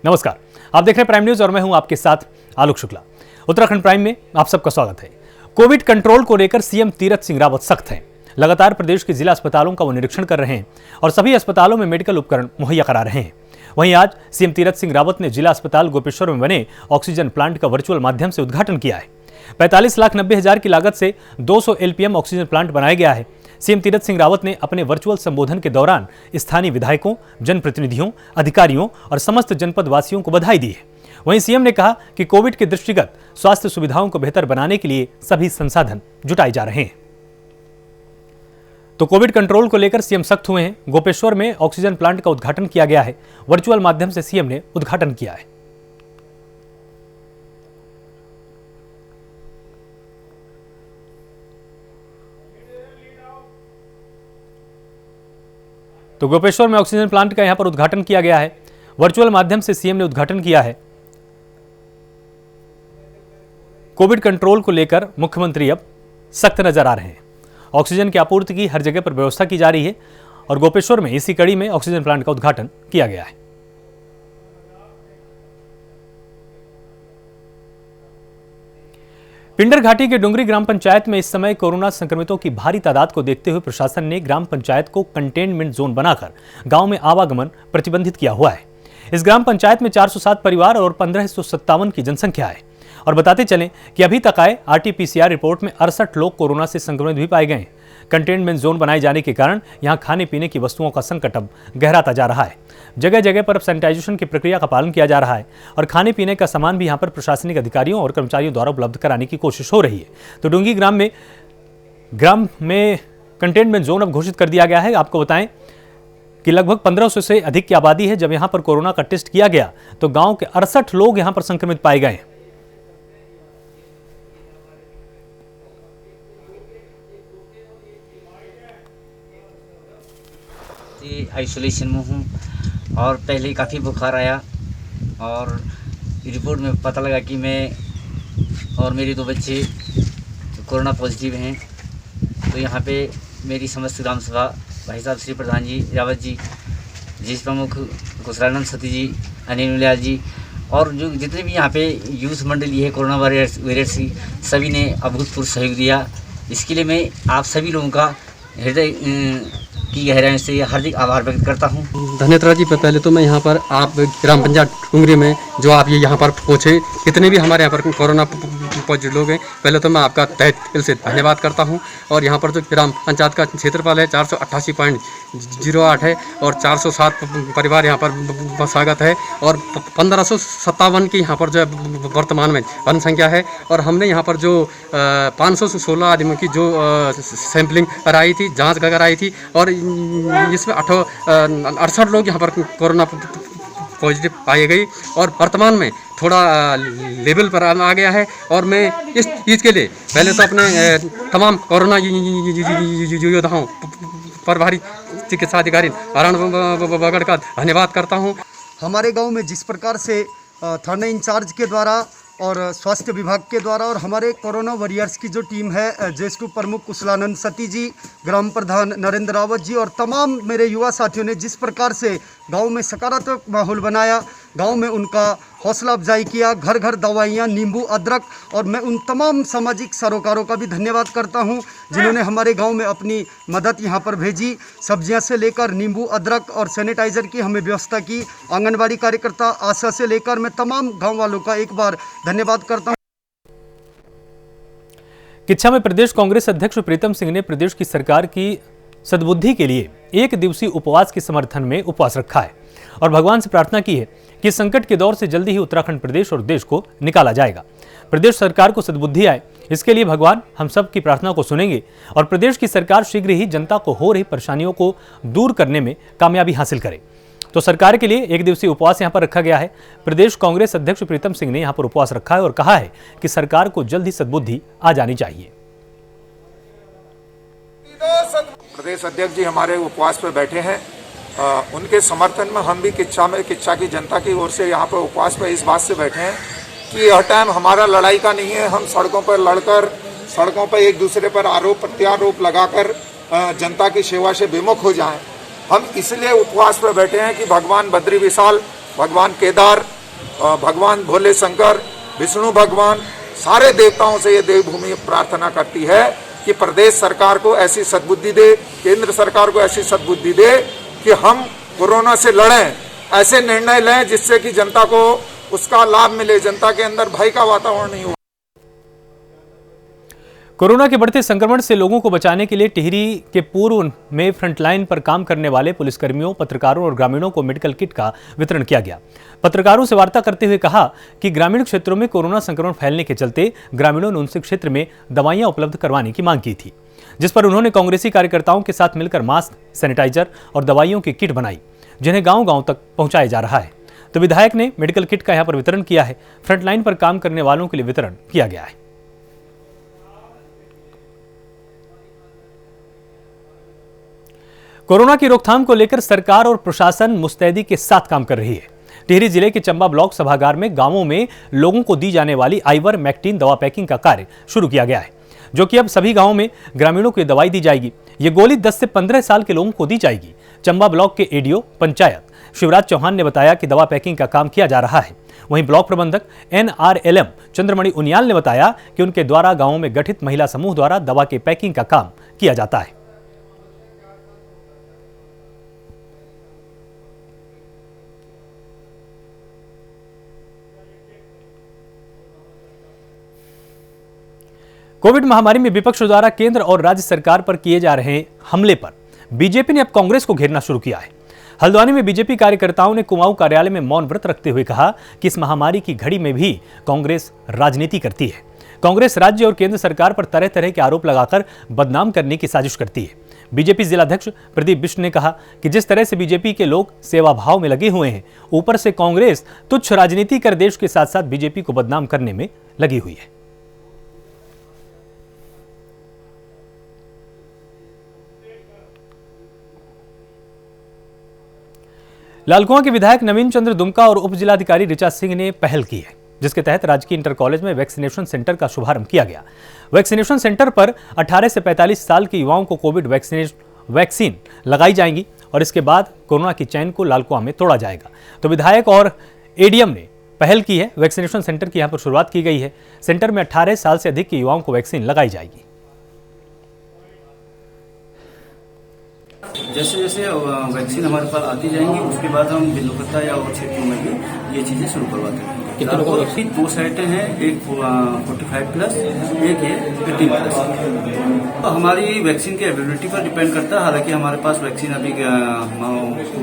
नमस्कार, आप देख रहे हैं प्राइम न्यूज और मैं हूं आपके साथ आलोक शुक्ला। उत्तराखंड प्राइम में आप सबका स्वागत है। कोविड कंट्रोल को लेकर सीएम तीरथ सिंह रावत सख्त हैं। लगातार प्रदेश के जिला अस्पतालों का वो निरीक्षण कर रहे हैं और सभी अस्पतालों में मेडिकल उपकरण मुहैया करा रहे हैं। वहीं आज सीएम तीरथ सिंह रावत ने जिला अस्पताल गोपेश्वर में बने ऑक्सीजन प्लांट का वर्चुअल माध्यम से उद्घाटन किया है। 45,90,000 की लागत से 200 LPM ऑक्सीजन प्लांट बनाया गया है। सीएम तीरथ सिंह रावत ने अपने वर्चुअल संबोधन के दौरान स्थानीय विधायकों, जनप्रतिनिधियों, अधिकारियों और समस्त जनपद वासियों को बधाई दी है। वहीं सीएम ने कहा कि कोविड के दृष्टिगत स्वास्थ्य सुविधाओं को बेहतर बनाने के लिए सभी संसाधन जुटाए जा रहे हैं। तो कोविड कंट्रोल को लेकर सीएम सख्त हुए हैं। गोपेश्वर में ऑक्सीजन प्लांट का उद्घाटन किया गया है। वर्चुअल माध्यम से सीएम ने उद्घाटन किया है। तो गोपेश्वर में ऑक्सीजन प्लांट का यहां पर उद्घाटन किया गया है। वर्चुअल माध्यम से सीएम ने उद्घाटन किया है। कोविड कंट्रोल को लेकर मुख्यमंत्री अब सख्त नजर आ रहे हैं। ऑक्सीजन की आपूर्ति की हर जगह पर व्यवस्था की जा रही है और गोपेश्वर में इसी कड़ी में ऑक्सीजन प्लांट का उद्घाटन किया गया है। पिंडर घाटी के डुंगरी ग्राम पंचायत में इस समय कोरोना संक्रमितों की भारी तादाद को देखते हुए प्रशासन ने ग्राम पंचायत को कंटेनमेंट जोन बनाकर गांव में आवागमन प्रतिबंधित किया हुआ है। इस ग्राम पंचायत में 407 परिवार और 1557 की जनसंख्या है। और बताते चलें कि अभी तक आए RT-PCR रिपोर्ट में 68 लोग कोरोना से संक्रमित भी पाए गए हैं। कंटेनमेंट जोन बनाए जाने के कारण यहां खाने पीने की वस्तुओं का संकट अब गहराता जा रहा है। जगह जगह पर अब सैनिटाइजेशन की प्रक्रिया का पालन किया जा रहा है और खाने पीने का सामान भी यहां पर प्रशासनिक अधिकारियों और कर्मचारियों द्वारा उपलब्ध कराने की कोशिश हो रही है। तो डुंगी ग्राम में कंटेनमेंट जोन अब घोषित कर दिया गया है। आपको बताएं कि लगभग 1500 से अधिक की आबादी है। जब यहां पर कोरोना का टेस्ट किया गया तो गांव के 68 लोग यहां पर संक्रमित पाए गए। आइसोलेशन में हूँ और पहले ही काफ़ी बुखार आया और रिपोर्ट में पता लगा कि मैं और मेरे 2 बच्चे कोरोना पॉजिटिव हैं। तो यहाँ पे मेरी समस्त ग्राम सभा भाई साहब श्री प्रधान जी, रावत जी, जिस प्रमुख कुशलानंद सती जी, अनिल मिलाल जी और जो जितने भी यहाँ पे यूथ मंडली है कोरोना वायरस की, सभी ने अभूतपूर्व सहयोग दिया। इसके लिए मैं आप सभी लोगों का हृदय की गहराई से हार्दिक आभार व्यक्त करता हूँ। धन्यवाद जी। पहले तो मैं यहाँ पर आप ग्राम पंचायत डुंगरी में जो आप ये यहाँ पर पहुँचे, कितने भी हमारे यहाँ पर कोरोना पॉजिटिव लोग हैं, पहले तो मैं आपका तहे दिल से धन्यवाद करता हूँ। और यहाँ पर जो ग्राम पंचायत का क्षेत्रफल है 488.08 है और 407 परिवार यहाँ पर बसागत है और 1557 की यहाँ पर जो वर्तमान में जनसंख्या है। और हमने यहाँ पर जो 516 आदमियों की जो सैंपलिंग कराई थी, जाँच कराई थी और इसमें 68 लोग यहाँ पर कोरोना पॉजिटिव पाए गए और वर्तमान में थोड़ा लेवल पर आ गया है। और मैं इस चीज़ के लिए पहले तो अपने तमाम कोरोना योद्धाओं प्रभारी चिकित्सा अधिकारी नारायण बगड़ का धन्यवाद करता हूँ। हमारे गांव में जिस प्रकार से थाना इंचार्ज के द्वारा और स्वास्थ्य विभाग के द्वारा और हमारे कोरोना वॉरियर्स की जो टीम है, जिसको प्रमुख कुशलानंद सती जी, ग्राम प्रधान नरेंद्र रावत जी और तमाम मेरे युवा साथियों ने जिस प्रकार से गांव में सकारात्मक माहौल बनाया, गांव में उनका हौसला अफजाई किया, घर घर दवाइयाँ, नींबू, अदरक, और मैं उन तमाम सामाजिक सरोकारों का भी धन्यवाद करता हूं जिन्होंने हमारे गांव में अपनी मदद यहां पर भेजी। सब्जियां से लेकर नींबू, अदरक और सैनिटाइज़र की हमें व्यवस्था की। आंगनबाड़ी कार्यकर्ता, आशा से लेकर मैं तमाम गाँव वालों का एक बार धन्यवाद करता हूँ। किच्छा में प्रदेश कांग्रेस अध्यक्ष प्रीतम सिंह ने प्रदेश की सरकार की सद्बुद्धि के लिए 1 दिवसीय उपवास के समर्थन में उपवास रखा है और भगवान से प्रार्थना की है कि संकट के दौर से जल्दी ही उत्तराखंड प्रदेश और देश को निकाला जाएगा। प्रदेश सरकार को सद्बुद्धि आए, इसके लिए भगवान हम सब की प्रार्थना को सुनेंगे और प्रदेश की सरकार शीघ्र ही जनता को हो रही परेशानियों को दूर करने में कामयाबी हासिल करे। तो सरकार के लिए 1 दिवसीय उपवास यहां पर रखा गया है। प्रदेश कांग्रेस अध्यक्ष प्रीतम सिंह ने यहां पर उपवास रखा है और कहा है कि सरकार को जल्द ही सद्बुद्धि आ जानी चाहिए। प्रदेश अध्यक्ष जी हमारे उपवास पर बैठे हैं। उनके समर्थन में हम भी किच्छा की जनता की ओर से यहाँ पर उपवास पर इस बात से बैठे हैं कि यह टाइम हमारा लड़ाई का नहीं है। हम सड़कों पर लड़कर, सड़कों पर एक दूसरे पर आरोप प्रत्यारोप लगाकर जनता की सेवा से विमुख हो जाएं। हम इसलिए उपवास पर बैठे हैं कि भगवान बद्री विशाल भगवान केदार, भगवान भोले शंकर, विष्णु भगवान, सारे देवताओं से ये देवभूमि प्रार्थना करती है कि प्रदेश सरकार को ऐसी सद्बुद्धि दे, केंद्र सरकार को ऐसी सद्बुद्धि दे कि हम कोरोना से लड़ें, ऐसे निर्णय लें जिससे कि जनता को उसका लाभ मिले, जनता के अंदर भय का वातावरण नहीं हो। कोरोना के बढ़ते संक्रमण से लोगों को बचाने के लिए टिहरी के पूर्व में फ्रंटलाइन पर काम करने वाले पुलिसकर्मियों, पत्रकारों और ग्रामीणों को मेडिकल किट का वितरण किया गया। पत्रकारों से वार्ता करते हुए कहा कि ग्रामीण क्षेत्रों में कोरोना संक्रमण फैलने के चलते ग्रामीणों ने उनसे क्षेत्र में दवाइयां उपलब्ध करवाने की मांग की थी, जिस पर उन्होंने कांग्रेसी कार्यकर्ताओं के साथ मिलकर मास्क, सैनिटाइजर और दवाइयों की किट बनाई, जिन्हें गांव-गांव तक पहुंचाया जा रहा है। तो विधायक ने मेडिकल किट का यहां पर वितरण किया है। फ्रंटलाइन पर काम करने वालों के लिए वितरण किया गया है। कोरोना की रोकथाम को लेकर सरकार और प्रशासन मुस्तैदी के साथ काम कर रही है। टिहरी जिले के चंबा ब्लॉक सभागार में गांवों में लोगों को दी जाने वाली आइवरमेक्टिन दवा पैकिंग का कार्य शुरू किया गया है, जो कि अब सभी गांवों में ग्रामीणों को दवाई दी जाएगी। ये गोली 10 से 15 साल के लोगों को दी जाएगी। चंबा ब्लॉक के एडीओ पंचायत शिवराज चौहान ने बताया कि दवा पैकिंग का काम किया जा रहा है। वहीं ब्लॉक प्रबंधक NRLM चंद्रमणि उनियाल ने बताया कि उनके द्वारा गांवों में गठित महिला समूह द्वारा दवा के पैकिंग का काम किया जाता है। कोविड महामारी में विपक्ष द्वारा केंद्र और राज्य सरकार पर किए जा रहे हमले पर बीजेपी ने अब कांग्रेस को घेरना शुरू किया है। हल्द्वानी में बीजेपी कार्यकर्ताओं ने कुमाऊं कार्यालय में मौन व्रत रखते हुए कहा कि इस महामारी की घड़ी में भी कांग्रेस राजनीति करती है। कांग्रेस राज्य और केंद्र सरकार पर तरह तरह के आरोप लगाकर बदनाम करने की साजिश करती है। बीजेपी जिलाध्यक्ष प्रदीप बिष्ट ने कहा कि जिस तरह से बीजेपी के लोग सेवा भाव में लगे हुए हैं, ऊपर से कांग्रेस तुच्छ राजनीति कर देश के साथ साथ बीजेपी को बदनाम करने में लगी हुई है। लालकुआं के विधायक नवीन चंद्र दुमका और उप जिलाधिकारी ऋचा सिंह ने पहल की है, जिसके तहत राजकीय इंटर कॉलेज में वैक्सीनेशन सेंटर का शुभारंभ किया गया। वैक्सीनेशन सेंटर पर 18 से 45 साल के युवाओं को कोविड वैक्सीन लगाई जाएंगी और इसके बाद कोरोना की चैन को लालकुआं में तोड़ा जाएगा। तो विधायक और एडीएम ने पहल की है। वैक्सीनेशन सेंटर की यहां पर शुरुआत की गई है। सेंटर में 18 साल से अधिक के युवाओं को वैक्सीन लगाई जाएगी। जैसे जैसे वैक्सीन हमारे पास आती जाएंगी, उसके बाद हम बिल्लुकत्ता या और क्षेत्रों में भी ये चीजें शुरू करवाते हैं। की 2 साइटें हैं, एक 45+, एक है 18+। तो हमारी वैक्सीन की अवेलेबिलिटी पर डिपेंड करता है। हालांकि हमारे पास वैक्सीन अभी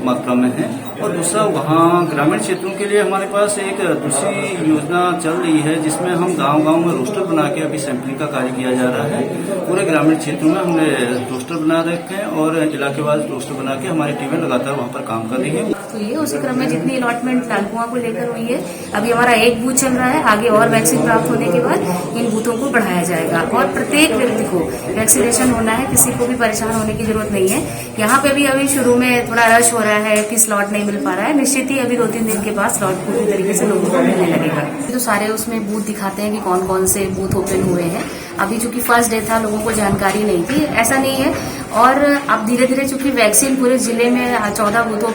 मात्रा में है। और दूसरा, वहाँ ग्रामीण क्षेत्रों के लिए हमारे पास एक दूसरी योजना चल रही है, जिसमें हम गांव-गांव में रोस्टर बना के अभी सैंपलिंग का कार्य किया जा रहा है। पूरे ग्रामीण क्षेत्रों में हमने रोस्टर बना रखे हैं और इलाकेवार रोस्टर बना के हमारी टीमें लगातार वहाँ पर काम कर रही है। तो ये उसी क्रम में जितनी अलॉटमेंट लालकुआं को लेकर हुई है, अभी हमारा एक बूथ चल रहा है। आगे और वैक्सीन प्राप्त होने के बाद इन बूथों को बढ़ाया जाएगा और प्रत्येक व्यक्ति को वैक्सीनेशन होना है। किसी को भी परेशान होने की जरूरत नहीं है। यहाँ पे भी अभी शुरू में थोड़ा रश हो रहा है कि स्लॉट नहीं मिल पा रहा है। निश्चित ही अभी 2-3 दिन के बाद स्लॉट पूरी तरीके से लोगों को मिलने लगेगा। तो सारे उसमें बूथ दिखाते हैं कि कौन कौन से बूथ ओपन हुए हैं। अभी चूंकि फर्स्ट डे था, लोगों को जानकारी नहीं थी, ऐसा नहीं है। और अब धीरे धीरे चूंकि वैक्सीन पूरे जिले में 18 बूथों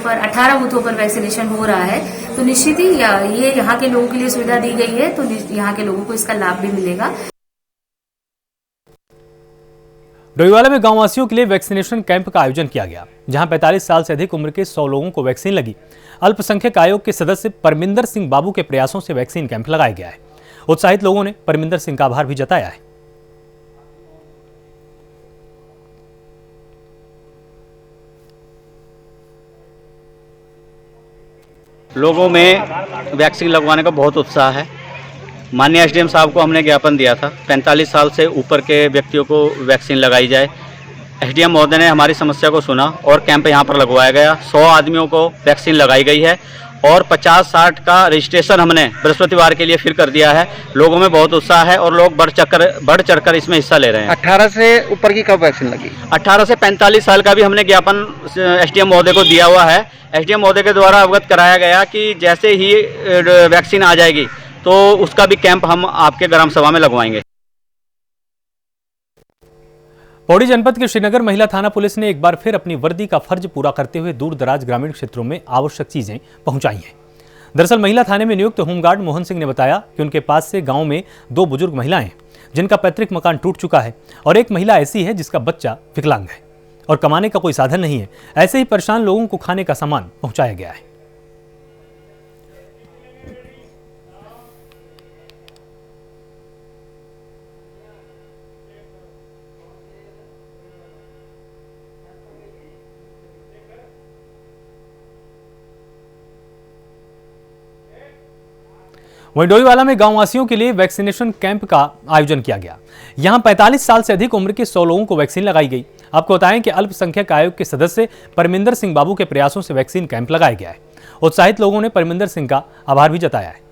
पर वैक्सीनेशन हो रहा है, तो निश्चित ही ये यहाँ के लोगों के लिए सुविधा दी गई है, तो यहाँ के लोगों को इसका लाभ भी मिलेगा। डोईवाला में गांववासियों के लिए वैक्सीनेशन कैंप का आयोजन किया गया, जहां 45 साल से अधिक उम्र के 100 लोगों को वैक्सीन लगी। अल्पसंख्यक आयोग के सदस्य परमिंदर सिंह बाबू के प्रयासों से वैक्सीन कैंप लगाया गया है। उत्साहित लोगों ने परमिंदर सिंह का आभार भी जताया है। लोगों में वैक्सीन लगवाने का बहुत उत्साह है। माननीय एसडीएम साहब को हमने ज्ञापन दिया था 45 साल से ऊपर के व्यक्तियों को वैक्सीन लगाई जाए। एसडीएम महोदय ने हमारी समस्या को सुना और कैंप यहां पर लगवाया गया। 100 आदमियों को वैक्सीन लगाई गई है और 50-60 का रजिस्ट्रेशन हमने बृहस्पतिवार के लिए फिर कर दिया है। लोगों में बहुत उत्साह है और लोग बढ़ चढ़कर इसमें हिस्सा ले रहे हैं। 18 से ऊपर की कब वैक्सीन लगी? 18 से 45 साल का भी हमने ज्ञापन एसडीएम महोदय को दिया हुआ है। एसडीएम महोदय के द्वारा अवगत कराया गया कि जैसे ही वैक्सीन आ जाएगी तो उसका भी कैंप हम आपके ग्राम सभा में लगवाएंगे। पौड़ी जनपद के श्रीनगर महिला थाना पुलिस ने एक बार फिर अपनी वर्दी का फर्ज पूरा करते हुए दूर दराज ग्रामीण क्षेत्रों में आवश्यक चीजें पहुंचाई हैं। दरअसल महिला थाने में नियुक्त होमगार्ड मोहन सिंह ने बताया कि उनके पास से गांव में 2 बुजुर्ग महिलाएं हैं जिनका पैतृक मकान टूट चुका है और एक महिला ऐसी है जिसका बच्चा विकलांग है और कमाने का कोई साधन नहीं है। ऐसे ही परेशान लोगों को खाने का सामान पहुंचाया गया है। वहीं डोईवाला में गांववासियों के लिए वैक्सीनेशन कैंप का आयोजन किया गया। यहां 45 साल से अधिक उम्र के 100 लोगों को वैक्सीन लगाई गई। आपको बताएं कि अल्पसंख्यक आयोग के सदस्य परमिंदर सिंह बाबू के प्रयासों से वैक्सीन कैंप लगाया गया है। उत्साहित लोगों ने परमिंदर सिंह का आभार भी जताया है।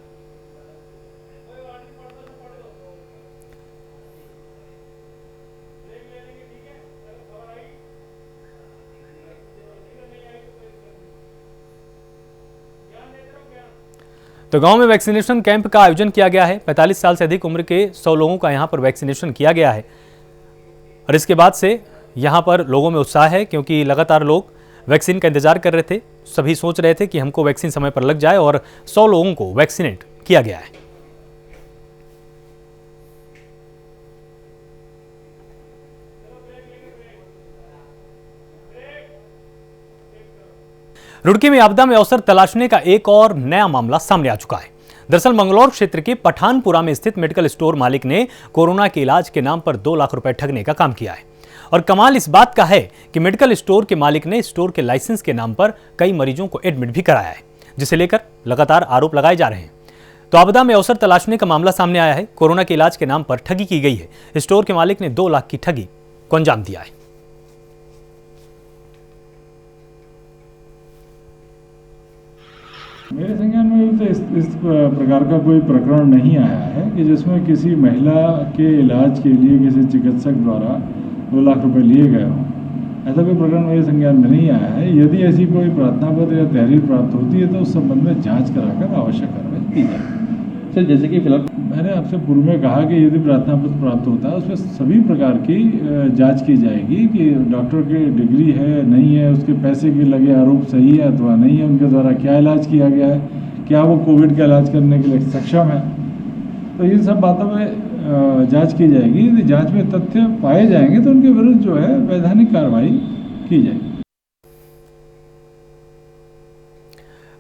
तो गांव में वैक्सीनेशन कैंप का आयोजन किया गया है। 45 साल से अधिक उम्र के 100 लोगों का यहां पर वैक्सीनेशन किया गया है और इसके बाद से यहां पर लोगों में उत्साह है क्योंकि लगातार लोग वैक्सीन का इंतजार कर रहे थे। सभी सोच रहे थे कि हमको वैक्सीन समय पर लग जाए और 100 लोगों को वैक्सीनेट किया गया है। रुड़की में आपदा में अवसर तलाशने का एक और नया मामला सामने आ चुका है। दरअसल मंगलौर क्षेत्र के पठानपुरा में स्थित मेडिकल स्टोर मालिक ने कोरोना के इलाज के नाम पर 2 लाख रुपए ठगने का काम किया है और कमाल इस बात का है कि मेडिकल स्टोर के मालिक ने स्टोर के लाइसेंस के नाम पर कई मरीजों को एडमिट भी कराया है, जिसे लेकर लगातार आरोप लगाए जा रहे हैं। तो आपदा में अवसर तलाशने का मामला सामने आया है। कोरोना के इलाज के नाम पर ठगी की गई है। स्टोर के मालिक ने 2 लाख की ठगी को अंजाम दिया है। मेरे संज्ञान में तो इस प्रकार का कोई प्रकरण नहीं आया है कि जिसमें किसी महिला के इलाज के लिए किसी चिकित्सक द्वारा 2 लाख रुपए लिए गए हों। ऐसा कोई प्रकरण मेरे संज्ञान में नहीं आया है। यदि ऐसी कोई प्रार्थना पत्र या तहरीर प्राप्त होती है तो उस संबंध में जांच कराकर आवश्यक कार्रवाई की जाए। सर जैसे कि फिलहाल मैंने आपसे पूर्व में कहा कि यदि प्रार्थना पत्र प्राप्त होता है उसमें सभी प्रकार की जांच की जाएगी कि डॉक्टर की डिग्री है नहीं है, उसके पैसे के लगे आरोप सही है अथवा नहीं है, उनके द्वारा क्या इलाज किया गया है, क्या वो कोविड का इलाज करने के लिए सक्षम है। तो इन सब बातों में जांच की जाएगी। यदि जांच में तथ्य पाए जाएंगे तो उनके विरुद्ध जो है वैधानिक कार्रवाई की जाएगी।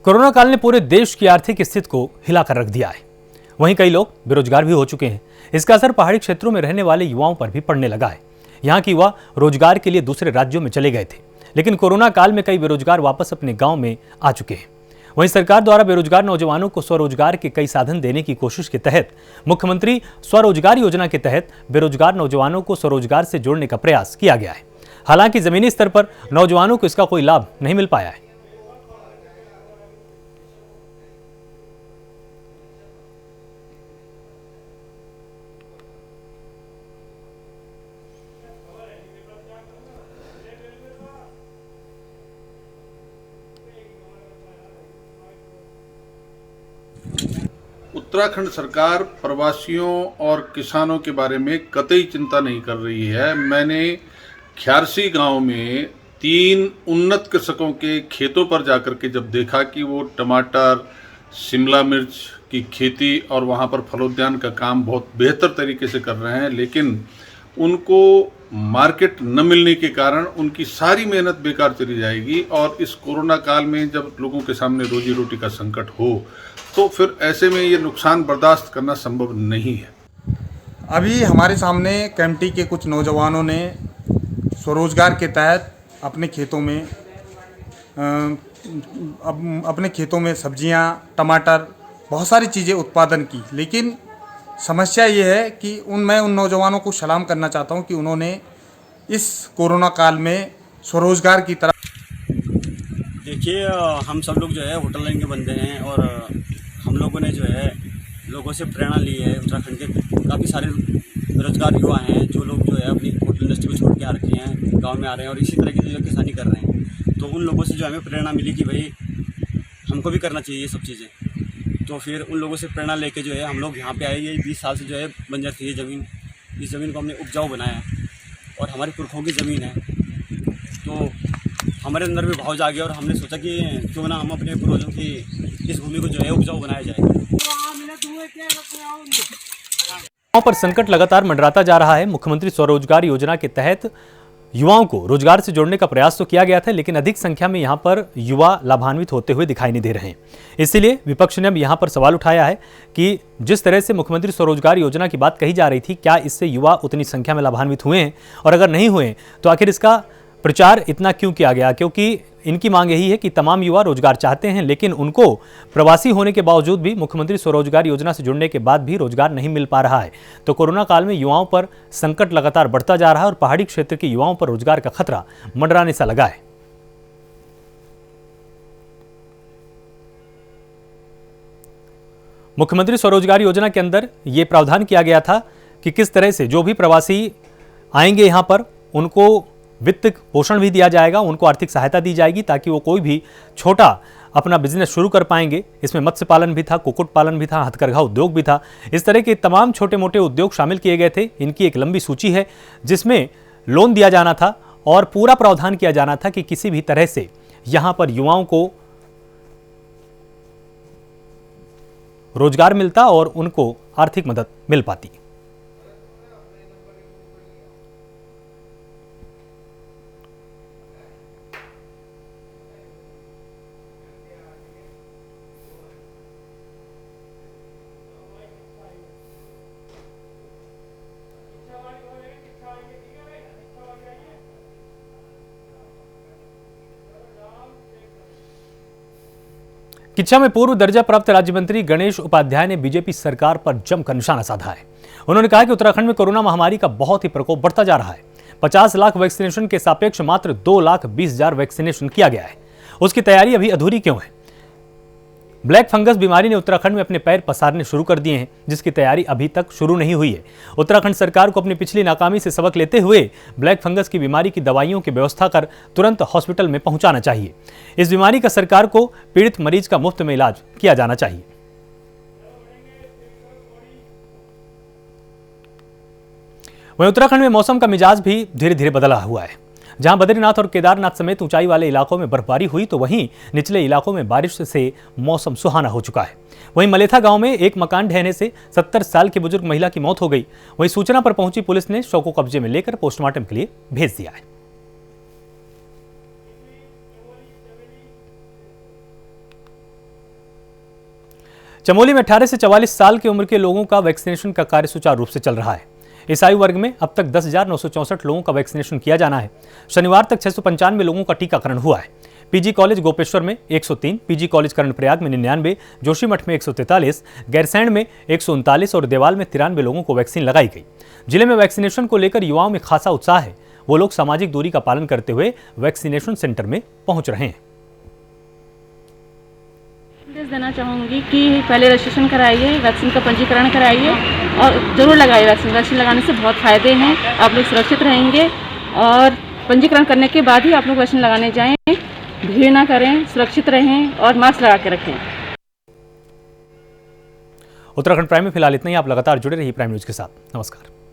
कोरोना काल ने पूरे देश की आर्थिक स्थिति को हिलाकर रख दिया है। वहीं कई लोग बेरोजगार भी हो चुके हैं। इसका असर पहाड़ी क्षेत्रों में रहने वाले युवाओं पर भी पड़ने लगा है। यहाँ के युवा रोजगार के लिए दूसरे राज्यों में चले गए थे, लेकिन कोरोना काल में कई बेरोजगार वापस अपने गांव में आ चुके हैं। वहीं सरकार द्वारा बेरोजगार नौजवानों को स्वरोजगार के कई साधन देने की कोशिश के तहत मुख्यमंत्री स्वरोजगार योजना के तहत बेरोजगार नौजवानों को स्वरोजगार से जोड़ने का प्रयास किया गया है। हालांकि जमीनी स्तर पर नौजवानों को इसका कोई लाभ नहीं मिल पाया है। उत्तराखंड सरकार प्रवासियों और किसानों के बारे में कतई चिंता नहीं कर रही है। मैंने ख्यारसी गांव में 3 उन्नत कृषकों के खेतों पर जाकर के जब देखा कि वो टमाटर, शिमला मिर्च की खेती और वहां पर फलोद्यान का काम बहुत बेहतर तरीके से कर रहे हैं, लेकिन उनको मार्केट न मिलने के कारण उनकी सारी मेहनत बेकार चली जाएगी। और इस कोरोना काल में जब लोगों के सामने रोजी रोटी का संकट हो तो फिर ऐसे में ये नुकसान बर्दाश्त करना संभव नहीं है। अभी हमारे सामने कैंपटी के कुछ नौजवानों ने स्वरोजगार के तहत अपने खेतों में सब्जियां, टमाटर, बहुत सारी चीज़ें उत्पादन की। लेकिन समस्या ये है कि मैं उन नौजवानों को सलाम करना चाहता हूं कि उन्होंने इस कोरोना काल में स्वरोजगार की तरफ देखिए, हम सब लोग जो है होटल लाइन के बंदे हैं और हम लोगों ने जो है लोगों से प्रेरणा ली है। उत्तराखंड के काफ़ी सारे बेरोजगार युवा हैं जो लोग जो है अपनी होटल इंडस्ट्री को छोड़ के आ रखे हैं, गांव में आ रहे हैं और इसी तरह की जो किसानी कर रहे हैं। तो उन लोगों से जो हमें प्रेरणा मिली कि भाई हमको भी करना चाहिए ये सब चीज़ें। तो फिर उन लोगों से प्रेरणा लेके जो है हम लोग यहाँ पे आए। ये 20 साल से जो है बंजर थी ये ज़मीन, इस ज़मीन को हमने उपजाऊ बनाया और हमारी पुरखों की ज़मीन है। तो हमारे अंदर भी भाव जागे और हमने सोचा कि क्यों ना हम अपने पूर्वजों की इस भूमि को जो है उपजाऊ बनाया जाए। गांव पर संकट लगातार मंडराता जा रहा है। मुख्यमंत्री स्वरोजगार योजना के तहत युवाओं को रोजगार से जोड़ने का प्रयास तो किया गया था, लेकिन अधिक संख्या में यहां पर युवा लाभान्वित होते हुए दिखाई नहीं दे रहे हैं। इसीलिए विपक्ष ने अब यहां पर सवाल उठाया है कि जिस तरह से मुख्यमंत्री स्वरोजगार योजना की बात कही जा रही थी, क्या इससे युवा उतनी संख्या में लाभान्वित हुए हैं, और अगर नहीं हुए तो आखिर इसका प्रचार इतना क्यों किया गया? क्योंकि इनकी मांग यही है कि तमाम युवा रोजगार चाहते हैं, लेकिन उनको प्रवासी होने के बावजूद भी मुख्यमंत्री स्वरोजगार योजना से जुड़ने के बाद भी रोजगार नहीं मिल पा रहा है। तो कोरोना काल में युवाओं पर संकट लगातार बढ़ता जा रहा है और पहाड़ी क्षेत्र के युवाओं पर रोजगार का खतरा मंडराने सा लगा है। मुख्यमंत्री स्वरोजगार योजना के अंदर यह प्रावधान किया गया था कि किस तरह से जो भी प्रवासी आएंगे यहां पर उनको वित्त पोषण भी दिया जाएगा, उनको आर्थिक सहायता दी जाएगी ताकि वो कोई भी छोटा अपना बिजनेस शुरू कर पाएंगे। इसमें मत्स्य पालन भी था, कुक्कुट पालन भी था, हथकरघा उद्योग भी था। इस तरह के तमाम छोटे मोटे उद्योग शामिल किए गए थे। इनकी एक लंबी सूची है जिसमें लोन दिया जाना था और पूरा प्रावधान किया जाना था कि किसी भी तरह से यहां पर युवाओं को रोजगार मिलता और उनको आर्थिक मदद मिल पाती। किच्छा में पूर्व दर्जा प्राप्त राज्य मंत्री गणेश उपाध्याय ने बीजेपी सरकार पर जमकर निशाना साधा है। उन्होंने कहा कि उत्तराखंड में कोरोना महामारी का बहुत ही प्रकोप बढ़ता जा रहा है। 50 लाख वैक्सीनेशन के सापेक्ष मात्र 2,20,000 वैक्सीनेशन किया गया है। उसकी तैयारी अभी अधूरी क्यों है? ब्लैक फंगस बीमारी ने उत्तराखंड में अपने पैर पसारने शुरू कर दिए हैं, जिसकी तैयारी अभी तक शुरू नहीं हुई है। उत्तराखंड सरकार को अपनी पिछली नाकामी से सबक लेते हुए ब्लैक फंगस की बीमारी की दवाइयों की व्यवस्था कर तुरंत हॉस्पिटल में पहुंचाना चाहिए। इस बीमारी का सरकार को पीड़ित मरीज का मुफ्त में इलाज किया जाना चाहिए। वहीं उत्तराखंड में मौसम का मिजाज भी धीरे धीरे बदला हुआ है। जहां बद्रीनाथ और केदारनाथ समेत ऊंचाई वाले इलाकों में बर्फबारी हुई तो वहीं निचले इलाकों में बारिश से मौसम सुहाना हो चुका है। वहीं मलेथा गांव में एक मकान ढहने से 70 साल की बुजुर्ग महिला की मौत हो गई। वहीं सूचना पर पहुंची पुलिस ने शव को कब्जे में लेकर पोस्टमार्टम के लिए भेज दिया है। चमोली में 18 से 44 साल की उम्र के लोगों का वैक्सीनेशन का कार्य सुचारू रूप से चल रहा है। इस आयु वर्ग में अब तक 10,964 लोगों का वैक्सीनेशन किया जाना है। शनिवार तक 695 लोगों का टीकाकरण हुआ है। पीजी कॉलेज गोपेश्वर में 103, पीजी कॉलेज कर्णप्रयाग में 99, जोशीमठ में 143, गैरसैंण में 139 और देवाल में 93 लोगों को वैक्सीन लगाई गई। जिले में वैक्सीनेशन को लेकर युवाओं में खासा उत्साह है। वो लोग सामाजिक दूरी का पालन करते हुए वैक्सीनेशन सेंटर में पहुंच रहे हैं। संदेश देना चाहूँगी कि पहले रजिस्ट्रेशन कराइए, वैक्सीन का पंजीकरण कराइए और ज़रूर लगाइए वैक्सीन। वैक्सीन लगाने से बहुत फ़ायदे हैं, आप लोग सुरक्षित रहेंगे और पंजीकरण करने के बाद ही आप लोग वैक्सीन लगाने जाएं। भीड़ ना करें, सुरक्षित रहें और मास्क लगा के रखें। उत्तराखंड प्राइम में फिलहाल इतना ही। आप लगातार जुड़े रहिए प्राइम न्यूज़ के साथ। नमस्कार।